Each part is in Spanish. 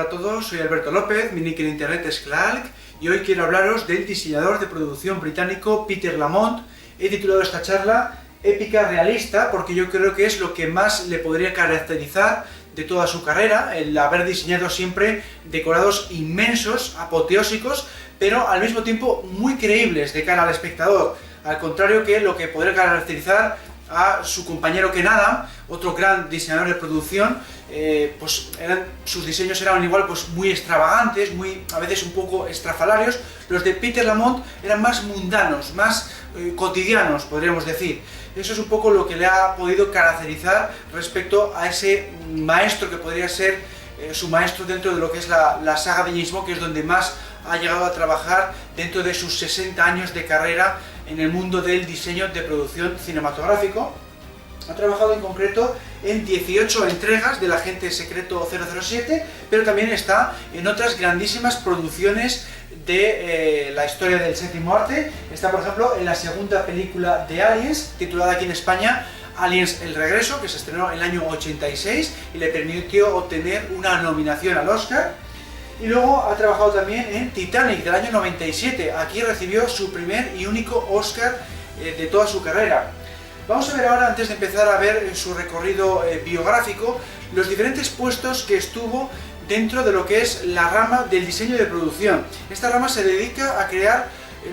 a todos, soy Alberto López, mi nick en internet es Clark y hoy quiero hablaros del diseñador de producción británico Peter Lamont. He titulado esta charla Épica Realista porque yo creo que es lo que más le podría caracterizar de toda su carrera, el haber diseñado siempre decorados inmensos, apoteósicos, pero al mismo tiempo muy creíbles de cara al espectador, al contrario que lo que podría caracterizar a su compañero Ken Adam, otro gran diseñador de producción. Sus diseños eran igual muy extravagantes, a veces un poco estrafalarios. Los de Peter Lamont eran más mundanos, más cotidianos, podríamos decir. Eso es un poco lo que le ha podido caracterizar respecto a ese maestro que podría ser su maestro dentro de lo que es la saga de James Bond, que es donde más ha llegado a trabajar dentro de sus 60 años de carrera en el mundo del diseño de producción cinematográfico. Ha trabajado en concreto en 18 entregas del Agente Secreto 007, pero también está en otras grandísimas producciones de la historia del séptimo arte. Está, por ejemplo, en la segunda película de Aliens, titulada aquí en España Aliens El Regreso, que se estrenó en el año 86 y le permitió obtener una nominación al Oscar. Y luego ha trabajado también en Titanic del año 97, aquí recibió su primer y único Oscar de toda su carrera. Vamos a ver ahora, antes de empezar a ver su recorrido biográfico, los diferentes puestos que estuvo dentro de lo que es la rama del diseño de producción. Esta rama se dedica a crear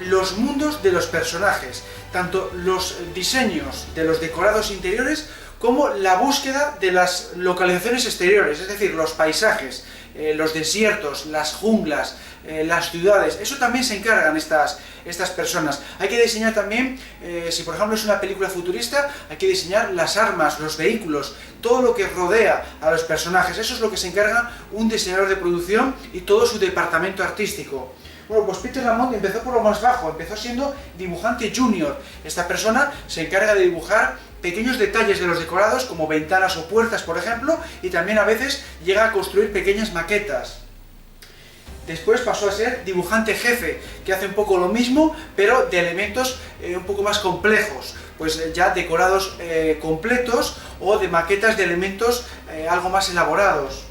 los mundos de los personajes, tanto los diseños de los decorados interiores como la búsqueda de las localizaciones exteriores, es decir, los paisajes, los desiertos, las junglas, las ciudades. Eso también se encargan estas personas. Hay que diseñar también, si por ejemplo es una película futurista, hay que diseñar las armas, los vehículos, todo lo que rodea a los personajes. Eso es lo que se encarga un diseñador de producción y todo su departamento artístico. Bueno, pues Peter Lamont empezó por lo más bajo, empezó siendo dibujante junior. Esta persona se encarga de dibujar pequeños detalles de los decorados, como ventanas o puertas, por ejemplo, y también a veces llega a construir pequeñas maquetas. Después pasó a ser dibujante jefe, que hace un poco lo mismo, pero de elementos un poco más complejos, pues ya decorados completos o de maquetas de elementos algo más elaborados.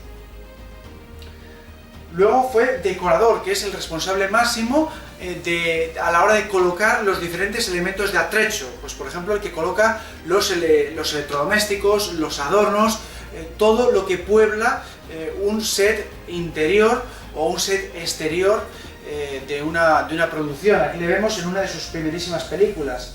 Luego fue decorador, que es el responsable máximo a la hora de colocar los diferentes elementos de atrecho, pues por ejemplo el que coloca los electrodomésticos, los adornos, todo lo que puebla un set interior o un set exterior de una producción. Aquí le vemos en una de sus primerísimas películas.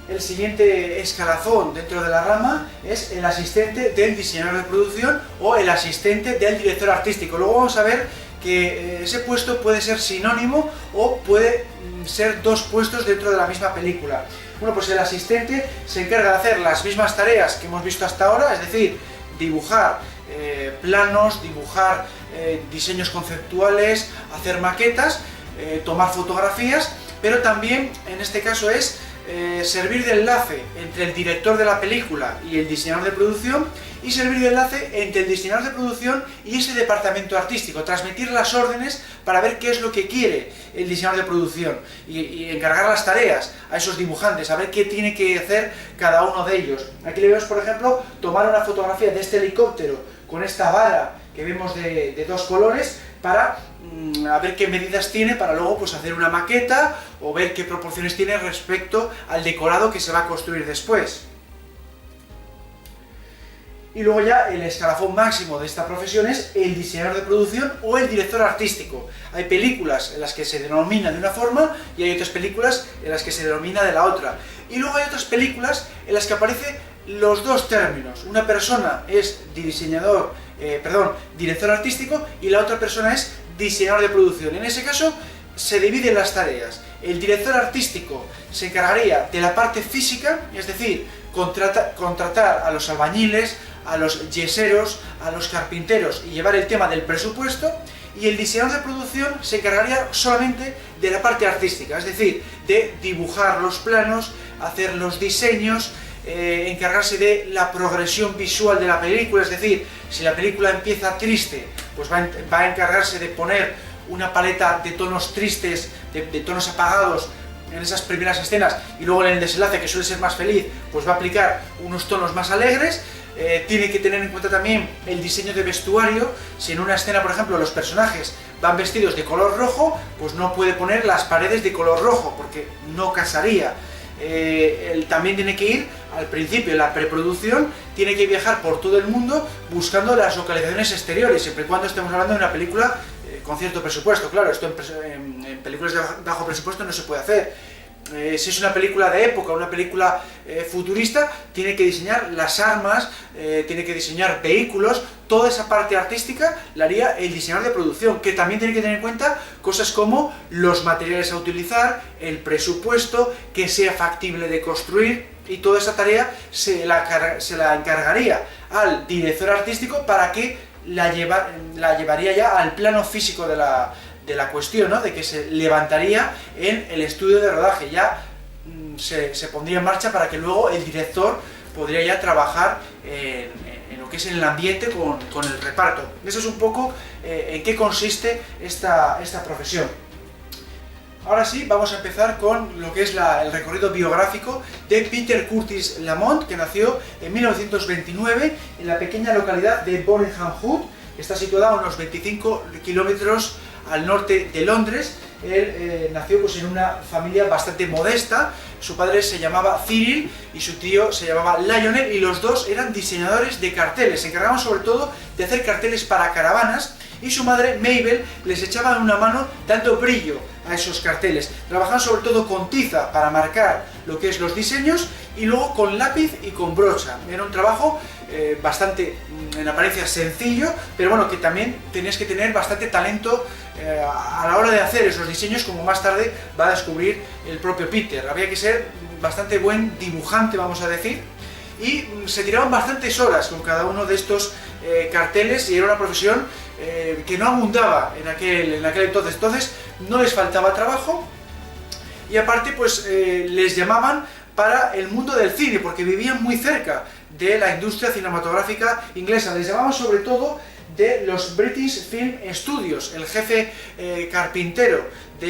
El siguiente escalafón dentro de la rama es el asistente del diseñador de producción o el asistente del director artístico. Luego vamos a ver que ese puesto puede ser sinónimo o puede ser dos puestos dentro de la misma película. Bueno, pues el asistente se encarga de hacer las mismas tareas que hemos visto hasta ahora, es decir, dibujar planos, dibujar diseños conceptuales, hacer maquetas, tomar fotografías, pero también en este caso es servir de enlace entre el director de la película y el diseñador de producción, y servir de enlace entre el diseñador de producción y ese departamento artístico, transmitir las órdenes para ver qué es lo que quiere el diseñador de producción y encargar las tareas a esos dibujantes, a ver qué tiene que hacer cada uno de ellos. Aquí le vemos, por ejemplo, tomar una fotografía de este helicóptero con esta vara que vemos de dos colores para a ver qué medidas tiene para luego pues hacer una maqueta o ver qué proporciones tiene respecto al decorado que se va a construir después. Y luego ya el escalafón máximo de esta profesión es el diseñador de producción o el director artístico. Hay películas en las que se denomina de una forma y hay otras películas en las que se denomina de la otra. Y luego hay otras películas en las que aparecen los dos términos. Una persona es director artístico y la otra persona es diseñador de producción. En ese caso se dividen las tareas. El director artístico se encargaría de la parte física, es decir, contratar a los albañiles, a los yeseros, a los carpinteros y llevar el tema del presupuesto, y el diseñador de producción se encargaría solamente de la parte artística, es decir, de dibujar los planos, hacer los diseños, encargarse de la progresión visual de la película, es decir, si la película empieza triste, pues va a encargarse de poner una paleta de tonos tristes, de tonos apagados en esas primeras escenas, y luego en el desenlace, que suele ser más feliz, pues va a aplicar unos tonos más alegres. tiene que tener en cuenta también el diseño de vestuario. Si en una escena, por ejemplo, los personajes van vestidos de color rojo, pues no puede poner las paredes de color rojo, porque no casaría. Él también tiene que ir, al principio, en la preproducción, tiene que viajar por todo el mundo buscando las localizaciones exteriores, siempre y cuando estemos hablando de una película con cierto presupuesto. Claro, esto en películas de bajo presupuesto no se puede hacer. Si es una película de época, una película futurista, tiene que diseñar las armas, tiene que diseñar vehículos, toda esa parte artística la haría el diseñador de producción, que también tiene que tener en cuenta cosas como los materiales a utilizar, el presupuesto, que sea factible de construir, y toda esa tarea se la encargaría al director artístico para que la llevaría ya al plano físico de la cuestión, ¿no? De que se levantaría en el estudio de rodaje, ya se pondría en marcha para que luego el director podría ya trabajar en lo que es en el ambiente con el reparto. Eso es un poco en qué consiste esta profesión. Ahora sí, vamos a empezar con lo que es el recorrido biográfico de Peter Curtis Lamont, que nació en 1929 en la pequeña localidad de Borehamwood Wood, que está situada a unos 25 kilómetros al norte de Londres. Él nació pues, en una familia bastante modesta. Su padre se llamaba Cyril y su tío se llamaba Lionel, y los dos eran diseñadores de carteles. Se encargaban sobre todo de hacer carteles para caravanas, y su madre, Mabel, les echaba una mano dando brillo a esos carteles. Trabajaban sobre todo con tiza para marcar lo que es los diseños, y luego con lápiz y con brocha. Era un trabajo bastante, en apariencia, sencillo, pero bueno, que también tenías que tener bastante talento a la hora de hacer esos diseños, como más tarde va a descubrir el propio Peter. Había que ser bastante buen dibujante, vamos a decir, y se tiraban bastantes horas con cada uno de estos carteles, y era una profesión que no abundaba en aquel entonces no les faltaba trabajo, y aparte pues les llamaban para el mundo del cine, porque vivían muy cerca de la industria cinematográfica inglesa. Les llamaban sobre todo de los British Film Studios. El jefe carpintero de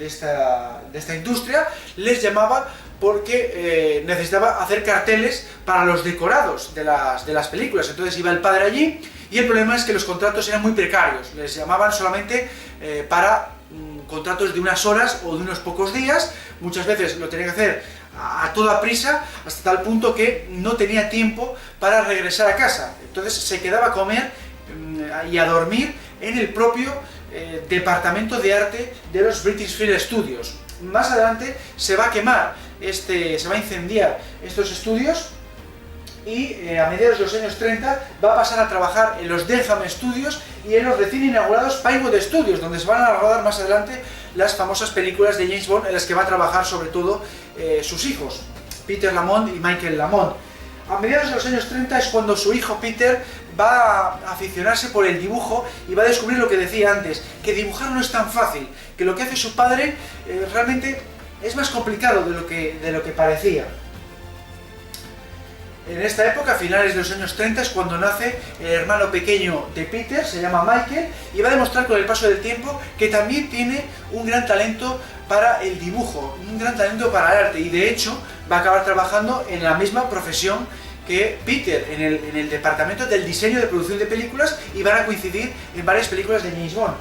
esta industria les llamaba porque necesitaba hacer carteles para los decorados de las películas. Entonces iba el padre allí, y el problema es que los contratos eran muy precarios. Les llamaban solamente para contratos de unas horas o de unos pocos días. Muchas veces lo tenían que hacer a toda prisa, hasta tal punto que no tenía tiempo para regresar a casa. Entonces se quedaba a comer y a dormir en el propio departamento de arte de los British Film Studios. Más adelante se va a quemar, se va a incendiar estos estudios, y a mediados de los años 30 va a pasar a trabajar en los Denham Studios y en los recién inaugurados Pinewood Studios, donde se van a rodar más adelante las famosas películas de James Bond, en las que va a trabajar sobre todo sus hijos, Peter Lamont y Michael Lamont. A mediados de los años 30 es cuando su hijo Peter va a aficionarse por el dibujo y va a descubrir lo que decía antes, que dibujar no es tan fácil, que lo que hace su padre realmente es más complicado de lo que parecía. En esta época, a finales de los años 30, es cuando nace el hermano pequeño de Peter, se llama Michael, y va a demostrar con el paso del tiempo que también tiene un gran talento para el dibujo, un gran talento para el arte, y de hecho va a acabar trabajando en la misma profesión que Peter, en el departamento del diseño de producción de películas, y van a coincidir en varias películas de James Bond.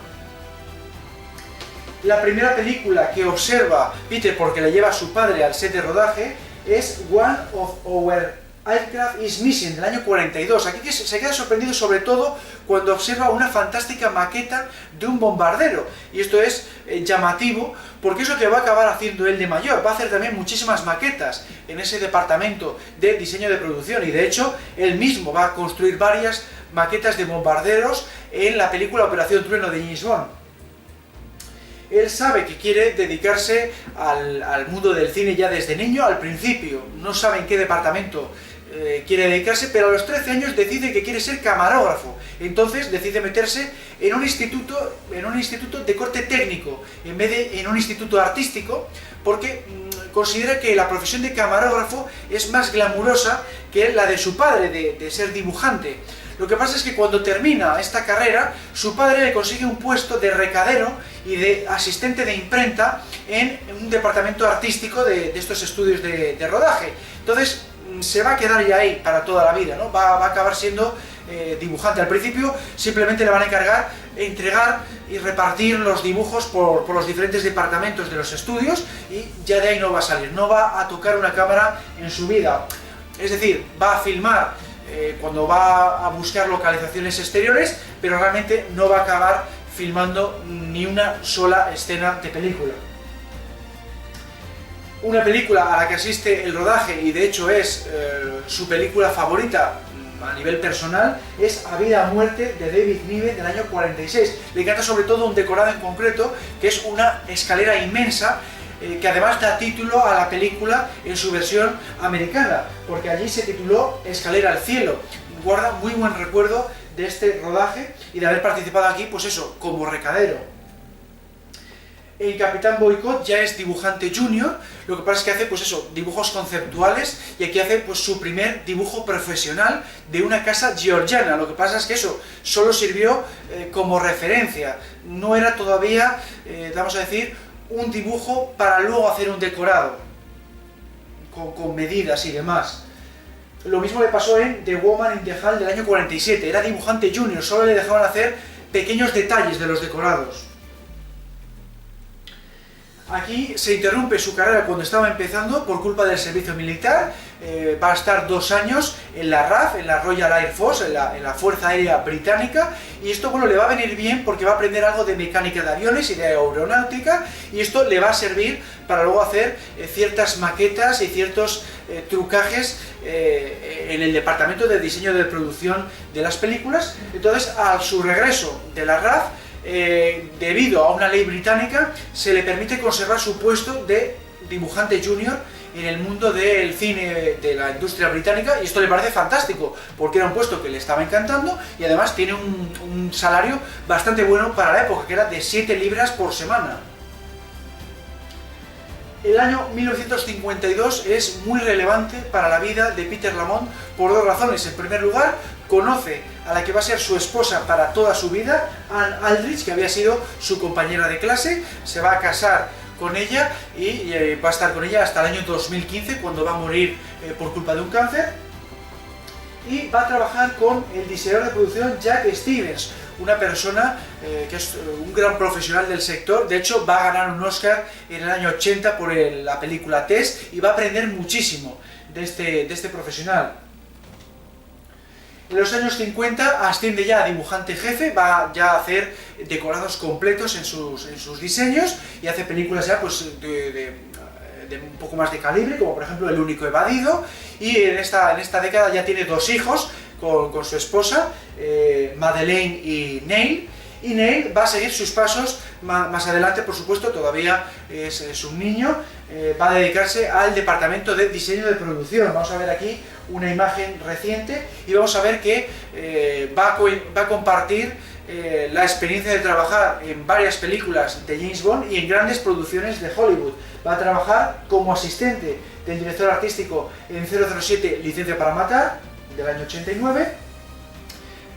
La primera película que observa Peter, porque la lleva a su padre al set de rodaje, es One of Our Aircraft is Missing, del año 42. Aquí se queda sorprendido sobre todo cuando observa una fantástica maqueta de un bombardero, y esto es llamativo porque es lo que va a acabar haciendo él de mayor. Va a hacer también muchísimas maquetas en ese departamento de diseño de producción, y de hecho él mismo va a construir varias maquetas de bombarderos en la película Operación Trueno de James Bond. Él sabe que quiere dedicarse al mundo del cine ya desde niño. Al principio no sabe en qué departamento quiere dedicarse, pero a los 13 años decide que quiere ser camarógrafo. Entonces decide meterse en un instituto de corte técnico, en vez de en un instituto artístico, porque considera que la profesión de camarógrafo es más glamurosa que la de su padre, de ser dibujante. Lo que pasa es que cuando termina esta carrera, su padre le consigue un puesto de recadero y de asistente de imprenta en un departamento artístico de estos estudios de rodaje. Entonces se va a quedar ya ahí para toda la vida, ¿no? Va a acabar siendo dibujante. Al principio simplemente le van a encargar entregar y repartir los dibujos por los diferentes departamentos de los estudios y ya de ahí no va a salir, no va a tocar una cámara en su vida. Es decir, va a filmar cuando va a buscar localizaciones exteriores, pero realmente no va a acabar filmando ni una sola escena de película. Una película a la que asiste el rodaje, y de hecho es su película favorita a nivel personal, es A Vida o Muerte de David Niven del año 46. Le encanta sobre todo un decorado en concreto, que es una escalera inmensa, que además da título a la película en su versión americana, porque allí se tituló Escalera al cielo. Guarda muy buen recuerdo de este rodaje y de haber participado aquí, pues eso, como recadero. El Capitán Boycott ya es dibujante junior, lo que pasa es que hace, pues eso, dibujos conceptuales, y aquí hace pues su primer dibujo profesional de una casa georgiana. Lo que pasa es que eso solo sirvió como referencia, no era todavía, vamos a decir, un dibujo para luego hacer un decorado, con medidas y demás. Lo mismo le pasó en The Woman in the Hall del año 47, era dibujante junior, solo le dejaban hacer pequeños detalles de los decorados. Aquí se interrumpe su carrera cuando estaba empezando por culpa del servicio militar. Va a estar 2 años en la RAF, en la Royal Air Force, en la Fuerza Aérea Británica, y esto, bueno, le va a venir bien porque va a aprender algo de mecánica de aviones y de aeronáutica, y esto le va a servir para luego hacer ciertas maquetas y ciertos trucajes en el departamento de diseño de producción de las películas. Entonces, a su regreso de la RAF, debido a una ley británica, se le permite conservar su puesto de dibujante junior en el mundo del cine de la industria británica, y esto le parece fantástico porque era un puesto que le estaba encantando y además tiene un salario bastante bueno para la época, que era de 7 libras por semana. El año 1952 es muy relevante para la vida de Peter Lamont por 2 razones. En primer lugar, conoce a la que va a ser su esposa para toda su vida, Anne Aldrich, que había sido su compañera de clase. Se va a casar con ella y va a estar con ella hasta el año 2015, cuando va a morir por culpa de un cáncer. Y va a trabajar con el diseñador de producción Jack Stevens, una persona que es un gran profesional del sector. De hecho, va a ganar un Oscar en el año 80 por la película Tess, y va a aprender muchísimo de este profesional. En los años 50 asciende ya a dibujante jefe, va ya a hacer decorados completos en sus diseños, y hace películas ya pues de un poco más de calibre, como por ejemplo El único evadido, y en esta década ya tiene 2 hijos con su esposa, Madeleine y Neil. Y Neil va a seguir sus pasos más adelante, por supuesto, todavía es un niño. Va a dedicarse al departamento de diseño de producción. Vamos a ver aquí una imagen reciente y vamos a ver que va a compartir la experiencia de trabajar en varias películas de James Bond y en grandes producciones de Hollywood. Va a trabajar como asistente del director artístico en 007 Licencia para Matar, del año 89.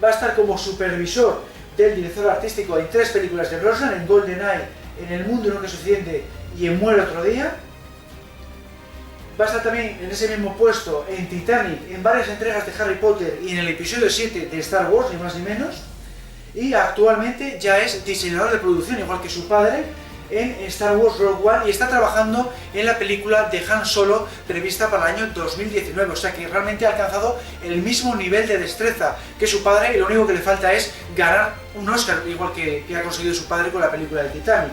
Va a estar como supervisor del director artístico en 3 películas de Brosnan, en GoldenEye, en El mundo nunca es suficiente y en Muere otro día. Va a estar también en ese mismo puesto en Titanic, en varias entregas de Harry Potter y en el episodio 7 de Star Wars, ni más ni menos. Y actualmente ya es diseñador de producción, igual que su padre, en Star Wars Rogue One, y está trabajando en la película de Han Solo prevista para el año 2019, o sea que realmente ha alcanzado el mismo nivel de destreza que su padre, y lo único que le falta es ganar un Oscar, igual que ha conseguido su padre con la película de Titanic.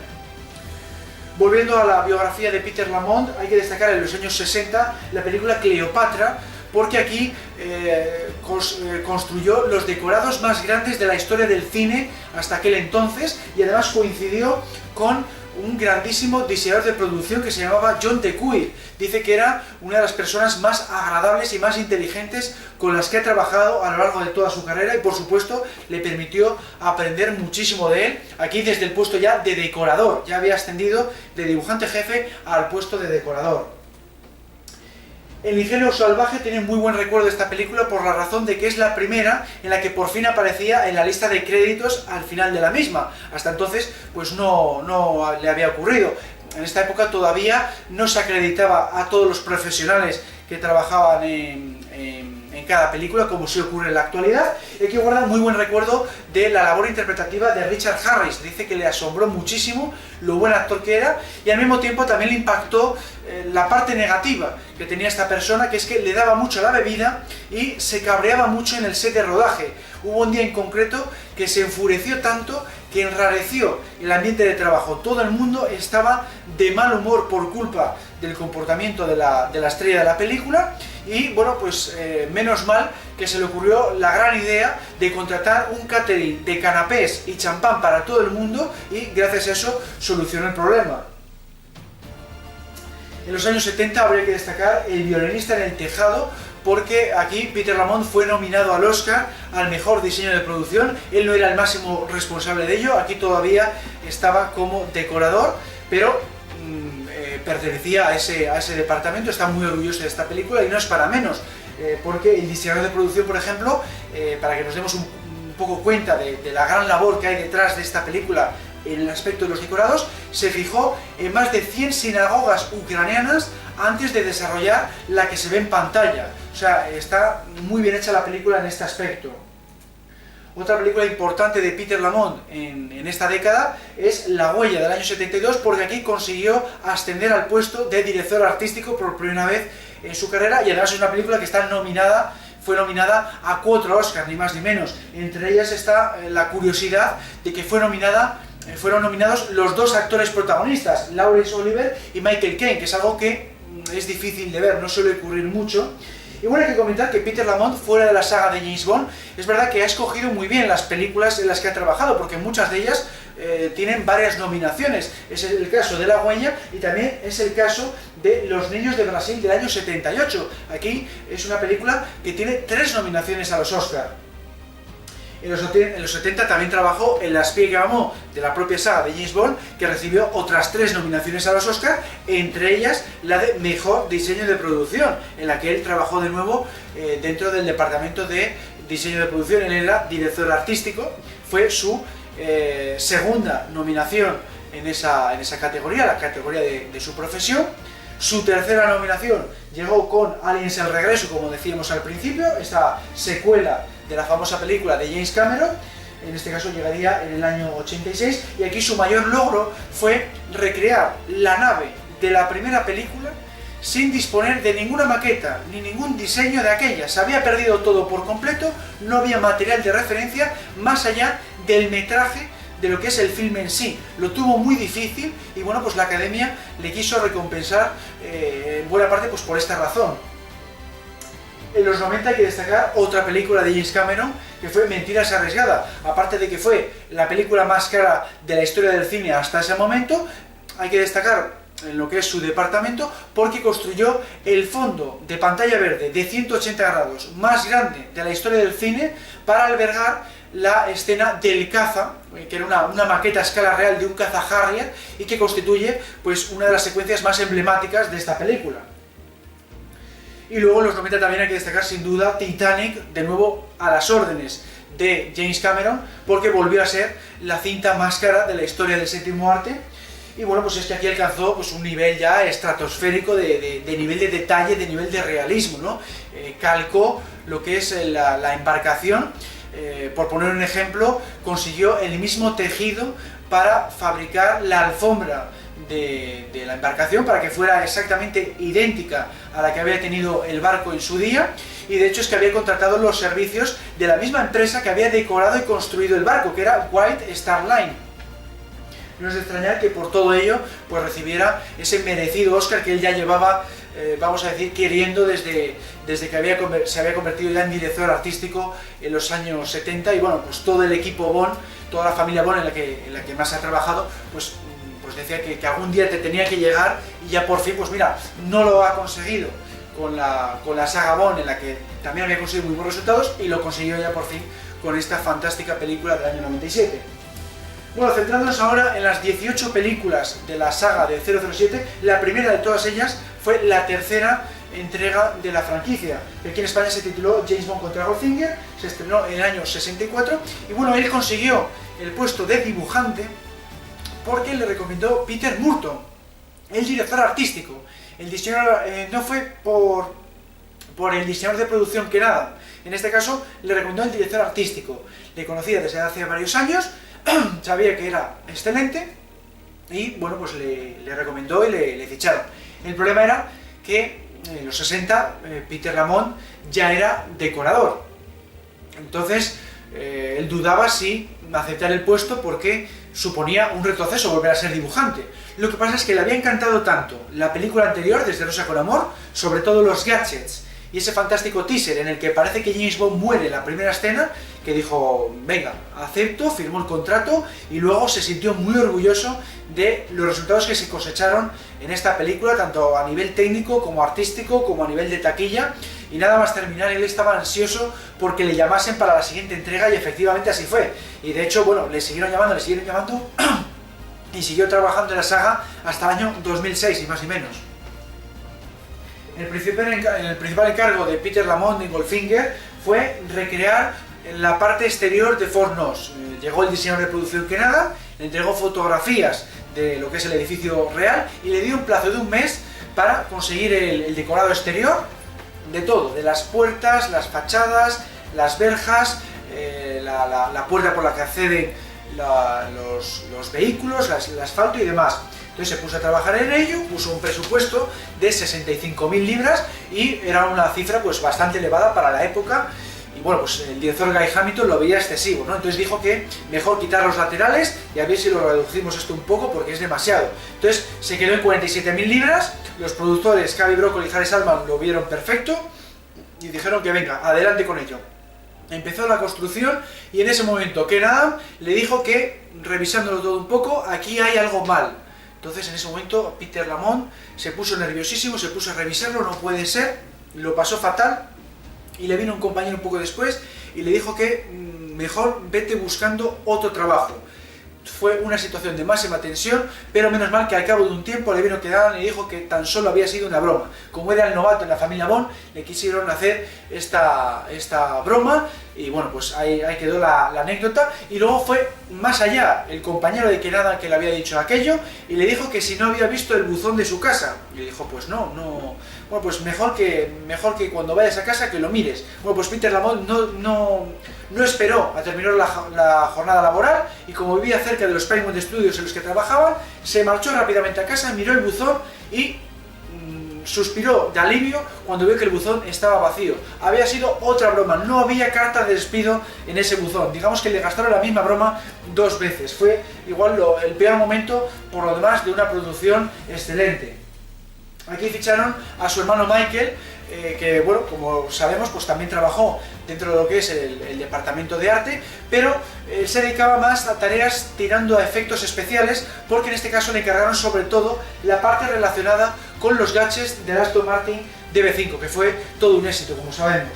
Volviendo a la biografía de Peter Lamont, hay que destacar en los años 60 la película Cleopatra, porque aquí construyó los decorados más grandes de la historia del cine hasta aquel entonces, y además coincidió con un grandísimo diseñador de producción que se llamaba John DeCuir. Dice que era una de las personas más agradables y más inteligentes con las que ha trabajado a lo largo de toda su carrera, y por supuesto le permitió aprender muchísimo de él, aquí desde el puesto ya de decorador. Ya había ascendido de dibujante jefe al puesto de decorador. El ingenio salvaje tiene muy buen recuerdo de esta película por la razón de que es la primera en la que por fin aparecía en la lista de créditos al final de la misma. Hasta entonces pues no le había ocurrido. En esta época todavía no se acreditaba a todos los profesionales que trabajaban en cada película, como sí ocurre en la actualidad, y que guarda muy buen recuerdo de la labor interpretativa de Richard Harris. Dice que le asombró muchísimo lo buen actor que era, y al mismo tiempo también le impactó la parte negativa que tenía esta persona, que es que le daba mucho a la bebida y se cabreaba mucho en el set de rodaje. Hubo un día en concreto que se enfureció tanto que enrareció el ambiente de trabajo. Todo el mundo estaba de mal humor por culpa del comportamiento de la estrella de la película, y bueno, pues menos mal que se le ocurrió la gran idea de contratar un catering de canapés y champán para todo el mundo, y gracias a eso solucionó el problema. En los años 70 habría que destacar El violinista en el tejado, porque aquí Peter Lamont fue nominado al Oscar al mejor diseño de producción. Él no era el máximo responsable de ello, aquí todavía estaba como decorador, pero pertenecía a ese departamento. Está muy orgulloso de esta película, y no es para menos, porque el diseñador de producción, por ejemplo, para que nos demos un poco cuenta de la gran labor que hay detrás de esta película en el aspecto de los decorados, se fijó en más de 100 sinagogas ucranianas antes de desarrollar la que se ve en pantalla. O sea, está muy bien hecha la película en este aspecto. Otra película importante de Peter Lamont en esta década es La huella, del año 72, porque aquí consiguió ascender al puesto de director artístico por primera vez en su carrera, y además es una película que fue nominada a 4 Oscars, ni más ni menos. Entre ellas está la curiosidad de que fueron nominados los 2 actores protagonistas, Laurence Olivier y Michael Caine, que es algo que es difícil de ver, no suele ocurrir mucho. Y bueno, hay que comentar que Peter Lamont, fuera de la saga de James Bond, es verdad que ha escogido muy bien las películas en las que ha trabajado, porque muchas de ellas tienen varias nominaciones. Es el caso de La huella, y también es el caso de Los niños de Brasil, del año 78. Aquí es una película que tiene 3 nominaciones a los Oscar. En los 70 también trabajó en La espía que amó, de la propia saga de James Bond, que recibió otras 3 nominaciones a los Oscar, entre ellas la de Mejor Diseño de Producción, en la que él trabajó de nuevo dentro del departamento de diseño de producción. Él era director artístico, fue su segunda nominación en esa categoría, la categoría de su profesión. Su tercera nominación llegó con Aliens el regreso, como decíamos al principio, esta secuela de la famosa película de James Cameron. En este caso llegaría en el año 86, y aquí su mayor logro fue recrear la nave de la primera película sin disponer de ninguna maqueta ni ningún diseño de aquella. Se había perdido todo por completo, no había material de referencia más allá del metraje de lo que es el filme en sí. Lo tuvo muy difícil, y bueno, pues la Academia le quiso recompensar en buena parte pues por esta razón. En los 90 hay que destacar otra película de James Cameron, que fue Mentiras arriesgada. Aparte de que fue la película más cara de la historia del cine hasta ese momento, hay que destacar en lo que es su departamento, porque construyó el fondo de pantalla verde de 180 grados más grande de la historia del cine para albergar la escena del caza, que era una maqueta a escala real de un caza Harrier, y que constituye pues una de las secuencias más emblemáticas de esta película. Y luego en los 90 también hay que destacar sin duda Titanic, de nuevo a las órdenes de James Cameron, porque volvió a ser la cinta más cara de la historia del séptimo arte. Y bueno, pues es que aquí alcanzó pues un nivel ya estratosférico de nivel de detalle, de nivel de realismo, ¿no? Calcó lo que es la embarcación. Por poner un ejemplo, consiguió el mismo tejido para fabricar la alfombra de la embarcación, para que fuera exactamente idéntica a la que había tenido el barco en su día, y de hecho es que había contratado los servicios de la misma empresa que había decorado y construido el barco, que era White Star Line. No es de extrañar que por todo ello pues recibiera ese merecido Oscar que él ya llevaba, vamos a decir, queriendo desde que se había convertido ya en director artístico en los años 70, y bueno, pues todo el equipo Bond, toda la familia Bond en la que más ha trabajado, pues decía que algún día te tenía que llegar, y ya por fin, pues mira, no lo ha conseguido con la saga Bond, en la que también había conseguido muy buenos resultados, y lo consiguió ya por fin con esta fantástica película del año 97. Bueno, centrándonos ahora en las 18 películas de la saga de 007, la primera de todas ellas fue la tercera entrega de la franquicia, que aquí en España se tituló James Bond contra Goldfinger, se estrenó en el año 64, y bueno, él consiguió el puesto de dibujante porque le recomendó Peter Moulton, el director artístico. El diseño no fue por por el diseñador de producción Ken Adam. En este caso le recomendó el director artístico. Le conocía desde hace varios años, sabía que era excelente y bueno, pues le recomendó y le ficharon. El problema era que en los 60 Peter Lamont ya era decorador. Entonces él dudaba si aceptar el puesto porque suponía un retroceso volver a ser dibujante. Lo que pasa es que le había encantado tanto la película anterior, Desde Rosa con Amor, sobre todo los gadgets y ese fantástico teaser en el que parece que James Bond muere en la primera escena, que dijo, venga, acepto, firmó el contrato y luego se sintió muy orgulloso de los resultados que se cosecharon en esta película, tanto a nivel técnico como artístico, como a nivel de taquilla. Y nada más terminar, él estaba ansioso porque le llamasen para la siguiente entrega y efectivamente así fue. Y de hecho, bueno, le siguieron llamando y siguió trabajando en la saga hasta el año 2006 y más y menos. El principal encargo de Peter Lamont en Goldfinger fue recrear la parte exterior de Fort Knox. Llegó el diseñador de producción Ken Adam, le entregó fotografías de lo que es el edificio real y le dio un plazo de un mes para conseguir el decorado exterior de todo, de las puertas, las fachadas, las verjas, la puerta por la que acceden los vehículos, el asfalto y demás. Entonces se puso a trabajar en ello, puso un presupuesto de 65.000 libras y era una cifra pues bastante elevada para la época. Y bueno, pues el director Guy Hamilton lo veía excesivo, ¿no? Entonces dijo que mejor quitar los laterales y a ver si lo reducimos esto un poco porque es demasiado. Entonces se quedó en 47.000 libras, los productores Cavi Broccoli y Harry Salman lo vieron perfecto y dijeron que venga, adelante con ello. Empezó la construcción y en ese momento Ken Adam le dijo que, revisándolo todo un poco, aquí hay algo mal. Entonces en ese momento Peter Lamont se puso nerviosísimo, se puso a revisarlo, no puede ser, lo pasó fatal y le vino un compañero un poco después y le dijo que mejor vete buscando otro trabajo. Fue una situación de máxima tensión, pero menos mal que al cabo de un tiempo le vino Ken Adam y dijo que tan solo había sido una broma. Como era el novato en la familia Bond, le quisieron hacer esta broma y bueno, pues ahí quedó la anécdota. Y luego fue más allá, el compañero de Ken Adam que le había dicho aquello y le dijo que si no había visto el buzón de su casa. Y le dijo, pues no, bueno, pues mejor que cuando vayas a casa que lo mires. Bueno, pues Peter Lamont no esperó a terminar la jornada laboral y como vivía cerca de los Paramount Studios en los que trabajaban, se marchó rápidamente a casa, miró el buzón y suspiró de alivio cuando vio que el buzón estaba vacío. Había sido otra broma, no había carta de despido en ese buzón. Digamos que le gastaron la misma broma 2 veces. Fue igual el peor momento, por lo demás, de una producción excelente. Aquí ficharon a su hermano Michael, que bueno, como sabemos, pues también trabajó dentro de lo que es el departamento de arte, pero se dedicaba más a tareas tirando a efectos especiales, porque en este caso le encargaron sobre todo la parte relacionada con los gadgets del Aston Martin DB5, que fue todo un éxito, como sabemos.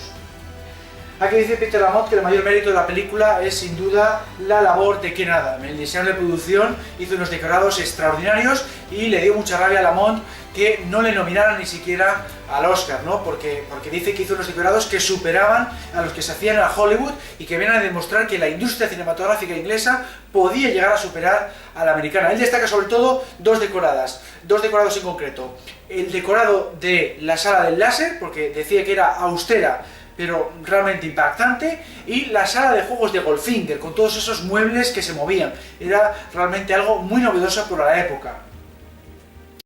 Aquí dice Peter Lamont que el mayor mérito de la película es sin duda la labor de Ken Adam. El diseñador de producción hizo unos decorados extraordinarios y le dio mucha rabia a Lamont que no le nominaran ni siquiera al Oscar, ¿no? Porque dice que hizo unos decorados que superaban a los que se hacían en Hollywood y que vienen a demostrar que la industria cinematográfica inglesa podía llegar a superar a la americana. Él destaca sobre todo dos decorados en concreto. El decorado de la sala del láser, porque decía que era austera pero realmente impactante, y la sala de juegos de Goldfinger, con todos esos muebles que se movían. Era realmente algo muy novedoso para la época.